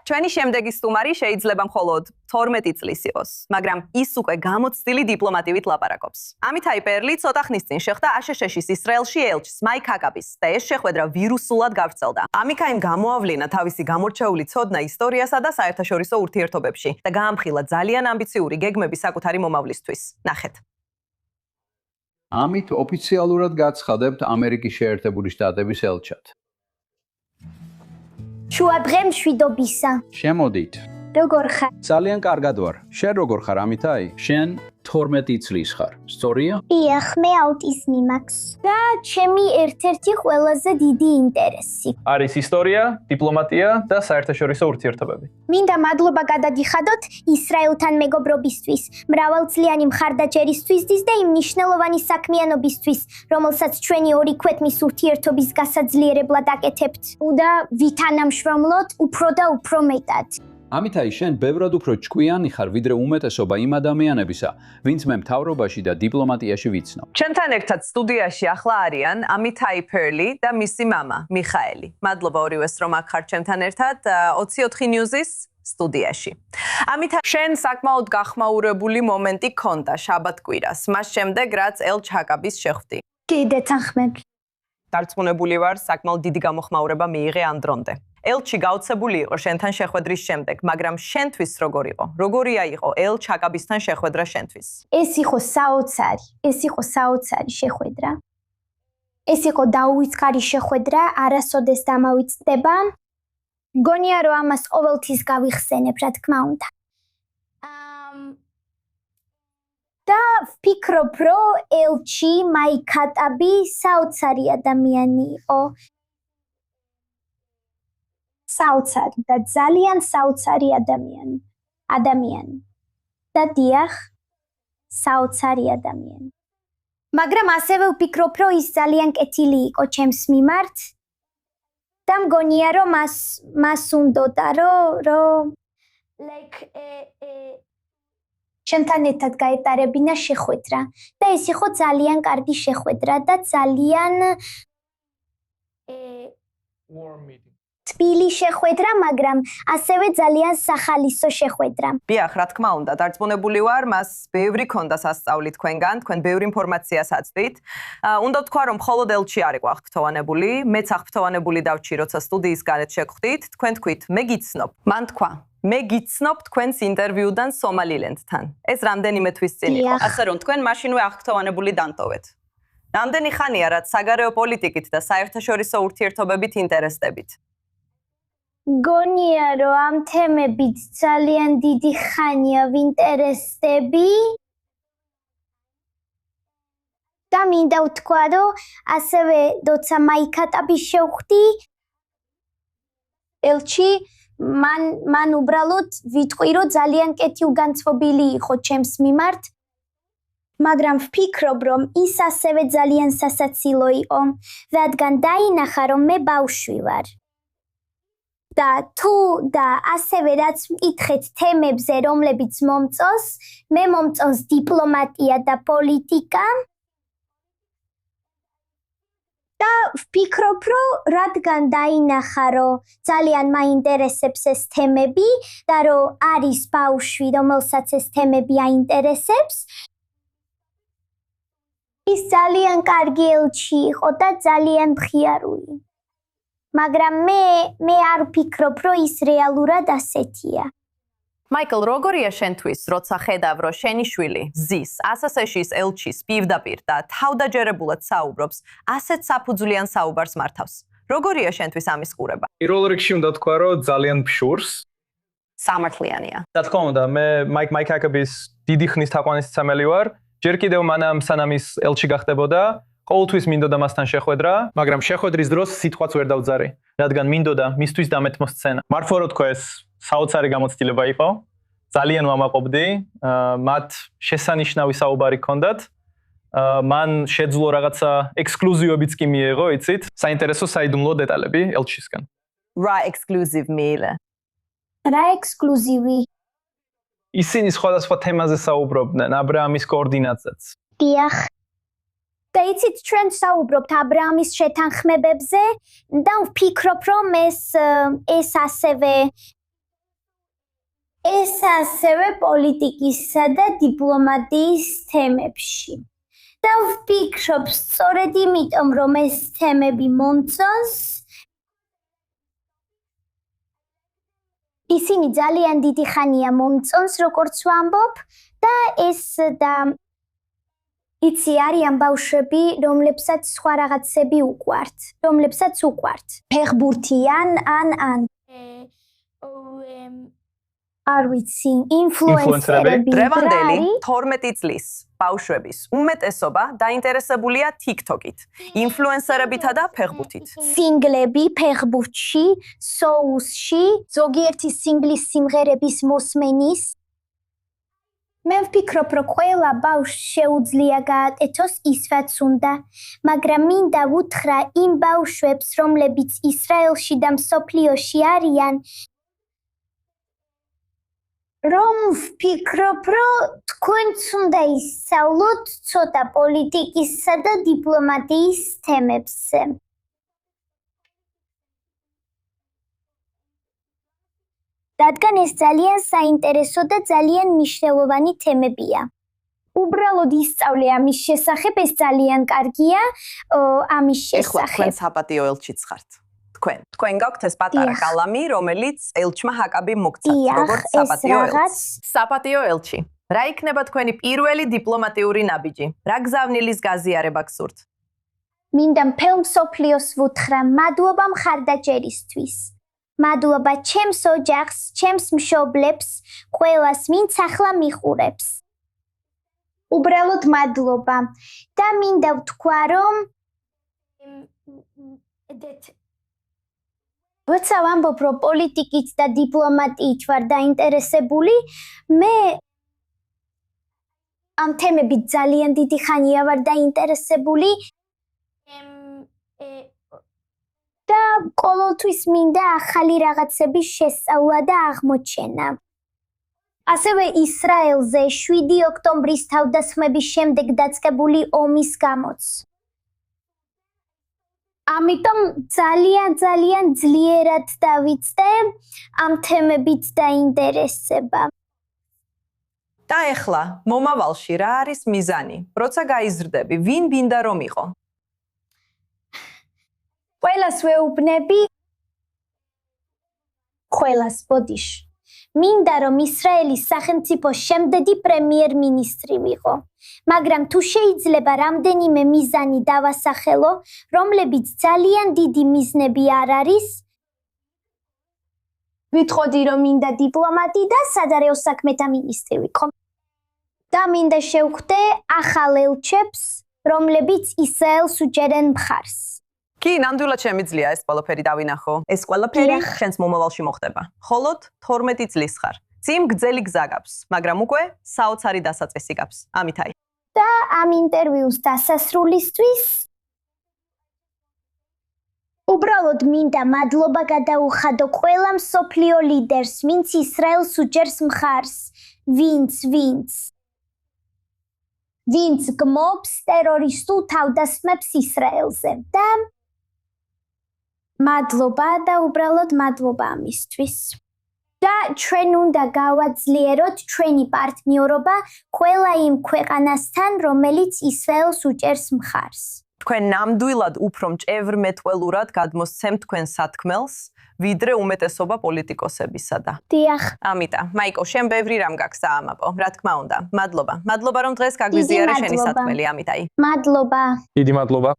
ჩვენი შემდეგი სტუმარი შეიძლება მხოლოდ 12 წლის იყოს, მაგრამ ის უკვე გამოცდილი დიპლომატივით ლაპარაკობს. ამითაი პერლი ცოტა ხნის წინ შეხვდა აშშ-ის ისრაელში ელჩს მაიკ ჰაკაბის და ეს შეხვედრა ვირუსულად გავრცელდა. ამიქაიმ გამოავლინა თავისი გამორჩეული ცოდნა ისტორიასა და საერთაშორისო ურთიერთობებში და გაამხილა ძალიან ამბიციური გეგმები საკუთარი მომავლისთვის. ნახეთ. ამით ოფიციალურად გაცხადებთ ამერიკის შეერთებული შტატების ელჩად. შუადღე მშვიდობისა. შემოდით. როგორ ხარ? ძალიან კარგად ვარ. შენ როგორ ხარ ამითაი? შენ 12 წლის ხარ. სწორია? დიახ, მე აუტიზმი მაქვს. და ჩემი ერთ-ერთი ყველაზე დიდი ინტერესი. არის ისტორია, დიპლომატია და საერთაშორისო ურთიერთობები. მინდა მადლობა გადადიხადოთ ისრაელთან მეგობრობისთვის, მრავალწლიანი მხარდაჭერისთვის და იმ მნიშვნელოვანი საქმიანობისთვის, რომელსაც ჩვენი ორი ქვეყნის ურთიერთობის გასაძლიერებლად აკეთებთ. და ვითანამშრომლოთ უფრო და უფრო მეტად. ამითაი შენ ბევრად უფრო ჭკვიანი ხარ, ვიდრე უმეტესობა იმ ადამიანებისა, ვინც მე მთავრობაში და დიპლომატიაში ვიცნობ. ჩვენთან ერთად სტუდიაში ახლა არიან ამითაი პერლი და მისი მამა მიხაელი. მადლობა ორივეს რომ აქ ხართ ჩვენთან ერთად 24 ნიუზის სტუდიაში. ამითაი შენ საკმაოდ გახმაურებული მომენტი ქონდა შაბათ-კვირას, მას შემდეგ რაც ელჩ ჰაკაბის შეხვდი. კიდე თანხმები. დარწმუნებული ვარ, საკმაოდ დიდი გამოხმაურება მიიღე ამ დრომდე. ელჩი გაოცებული იყო შენთან შეხვედრის შემდეგ, მაგრამ შენთვის როგორ იყო? როგორია იყო ელჩ ჰაკაბისთან შეხვედრა შენთვის? ეს იყო საოცარი შეხვედრა. ეს იყო დაუვიწყარი შეხვედრა, არასოდეს დამავიწყდება. მგონია რომ ამას ყოველთვის გავიხსენებ, რა თქმა უნდა. და ვფიქრობ, რომ ელჩი მაიკ ჰაკაბი საოცარი ადამიანი იყო. საოცარი და ძალიან საოცარი ადამიანი. და დიახ, საოცარი ადამიანი. მაგრამ ასევე ვფიქრობ, რომ ის ძალიან კეთილი იყო ჩემს მიმართ და მგონია, რომ მას უნდოდა, რომ ჩემთან ერთად გაეტარებინა შეხვედრა და ეს იყო ძალიან კარგი შეხვედრა და ძალიან თბილი შეხვედრა, მაგრამ ასევე ძალიან სახალისო შეხვედრა. დიახ, რა თქმა უნდა, დარწმუნებული ვარ, მას ბევრი ქონდა სასწაული თქვენგან, თქვენ ბევრი ინფორმაციას აწვდით. უნდა ვთქვა, რომ მხოლოდ ელჩი არ იყო აღფრთოვანებული, მეც აღფრთოვანებული დავჭი, როცა სტუდიის გარეთ შეგხვდით, თქვენ თქვით, მე გიცნობ. მან თქვა, მე გიცნობ თქვენს ინტერვიუდან სომალილენდთან. ეს რამდენიმე თვის წინ იყო. ასე რომ თქვენ მაშინვე აღფრთოვანებული დანტოვეთ. რამდენი ხანია, რაც საგარეო პოლიტიკით და საერთაშორისო ურთიერთობებით ინტერესდებით? მგონია, რომ ამ თემებით ძალიან დიდი ხანია ვინტერესდები. და მინდა ვთქვა, რომ ასევე როცა მაიკ ჰაკაბის შევხვდი, ელჩი მან უბრალოდ ვიტყვი, რომ ძალიან კეთილგანცვობილი იყო ჩემს მიმართ. მაგრამ ვფიქრობ, რომ ის ასევე ძალიან სასაცილო იყო, რადგან დაინახა, რომ მე ბავშვი ვარ. და ასევე რაც მკითხეთ თემებზე, რომლებიც მომწონს, მე მომწონს დიპლომატია და პოლიტიკა. და ვფიქრობ, რომ რადგან დაინახა, რომ ძალიან მაინტერესებს ეს თემები და რომ არის ბავშვი, რომელსაც ეს თემები აინტერესებს, ის ძალიან კარგი ელჩი იყო და ძალიან მხიარული. მაგრამ მე არ ვფიქრობ, რომ ის რეალურად ასეთია. მაიკლ, როგორია შენთვის, როცა ხედავ, რომ შენი შვილი ზის აშშ-ის ელჩის პირდაპირ და თავდაჯერებულად საუბრობს, ასეთ საფუძვლიან საუბარს მართავს? როგორია შენთვის ამის ყურება? პირველ რიგში უნდა თქვა, რომ ძალიან ფშურს. სამართლიანია. რა თქმა უნდა, მე მაიკ ჰაკაბის დიდი ხნის თაყვანისმცემელი ვარ. ჯერ კიდევ მანამ სანამ ის ელჩი გახდებოდა, ყოველთვის მინდოდა მასთან შეხვედრა, მაგრამ შეხვედრის დროს სიტყვაც ვერ დავძარი, რადგან მინდოდა მისთვის დამეთმო სცენა. მართლა რო თქვა, ეს საოცარი გამოცდილება იყო. ძალიან ვამაყობდი, მათ შესანიშნავი საუბარი ჰქონდათ. მან შეძლო რაღაცა ექსკლუზივებიც კი მიიღო, იცით? საინტერესო საიდუმლო დეტალები ელჩისგან. რა ექსკლუზივ მიიღე? რა ექსკლუზივი? ისინი სხვადასხვა თემაზე საუბრობდნენ, აბრაამის კოორდინატზეც. დიახ. და იცით, ჩვენ საუბრობთ აბრაამის შეთანხმებებზე და ვფიქრობ, რომ ეს ასევე ეს ასევე პოლიტიკისა და დიპლომატიის თემებში. და ვფიქრობ, სწორედ იმიტომ, რომ ეს თემები მომწონს, ისინი ძალიან დიდი ხანია მომწონს, როგორც ვამბობ, და ეს და იცი არიან ბავშვები, რომლებსაც სხვა რაღაცები უყვართ, რომლებსაც უყვართ. ფეხბურთიან ან არ ვიცი, ინფლუენსერები. დღევანდელი 12 წლის ბავშვების უმეტესობა დაინტერესებულია TikTok-ით, ინფლუენსერებითა და ფეხბურთით. სინგლები ფეხბურთში, соуსში, ზოგიერთი სინგლის სიმღერების მოსმენის. მე ვფიქრობ, რომ ყველა ბავშვს შეუძლია გააკეთოს ის, რაც უნდა, მაგრამ მინდა ვუთხრა იმ ბავშვებს, რომლებიც ისრაელში და მსოფლიოში არიან, რომ ვფიქრობ, რომ თქვენც უნდა ისწავლოთ ცოტა პოლიტიკისა და დიპლომატიის თემებზე. რადგან ეს ძალიან საინტერესო და ძალიან მნიშვნელოვანი თემებია. უბრალოდ ისწავლე ამის შესახებ, ეს ძალიან კარგია, ამის ეხლა თქვენ შესახებ. საპატიო ელჩიც ხართ. თქვენ გაქვთ ეს პატარა დიახ. კალამი, რომელიც ელჩმა ჰაკაბი მოგცათ, დიახ, როგორც ეს საპატიო რაღაც. ელჩი. საპატიო ელჩი. რა იქნება თქვენი პირველი დიპლომატიური ნაბიჯი? რა გზავნილის გაზიარება გსურთ? მინდა მთელ მსოფლიოს ვუთხრა, მადლობა მხარდაჭერისთვის. მადლობა ჩემს ოჯახს, ჩემს მშობლებს, ყველას, ვინც ახლა მიყურებს. უბრალოდ მადლობა. და მინდა ვთქვა, რომ როცა ვამბობ, რომ პოლიტიკით და დიპლომატიით ვარ დაინტერესებული, მე ამ თემებით ძალიან დიდი ხანია ვარ დაინტერესებული. და ყოველთვის მინდა ახალი რაღაცების შესწავლა და აღმოჩენა. ასევე ისრაელზე 7 ოქტომბრის თავდასხმების შემდეგ დაწყებული ომის გამოც. ამიტომ ძალიან ძლიერად დავიწყე ამ თემებით დაინტერესება. და ეხლა მომავალში რა არის მიზანი? როცა გაიზრდები, ვინ გინდა რომ იყო? ყველას ვეუბნები, ყველას ბოდიშ. მინდა რომ ისრაელის სახელმწიფოს შემდეგი პრემიერ-მინისტრი ვიყო. მაგრამ თუ შეიძლება რამდენიმე მიზანი დავასახელო, რომლებიც ძალიან დიდი მიზნები არ არის, ვიტყოდი რომ მინდა დიპლომატი და სადარაო საქმეთა მინისტრი ვიყო. და მინდა შევხვდე ახალ ელჩებს, რომლებიც ისრაელს უჭერენ მხარს. კი, ნამდვილად შემიძლია ეს ყველაფერი დავინახო. ეს ყველაფერი დიახ. შენს მომავალში მოხდება. ხოლოდ 12 წლის ხარ. წინ გრძელი გზა გაქვს, მაგრამ უკვე საოცარი დასაწყისი გაქვს. ამითაი. და ამ ინტერვიუს დასასრულისთვის უბრალოდ მინდა მადლობა გადაუხადო ყველა მსოფლიო ლიდერს, ვინც ისრაელს უჭერს მხარს, ვინც გმობს ტერორისტულ თავდასხმებს ისრაელზე. და მადლობა და უბრალოდ მადლობა ამისთვის. და ჩვენ უნდა გავაძლიეროთ ჩვენი პარტნიორობა ყველა იმ ქვეყანასთან, რომელიც ისრაელს უჭერს მხარს. თქვენ ნამდვილად უფრო მჭევრმეტყველურად გადმოსცემთ თქვენ სათქმელს, ვიდრე უმეტესობა პოლიტიკოსებისა და. დიახ. ამიტომ, მაიკო, შენ ბევრი რამ გაქვს საამაყო, რა თქმა უნდა. მადლობა. მადლობა რომ დღეს გაგვიზიარე შენი მადლობა. სათქმელი, ამითაი. მადლობა. დიდი მადლობა.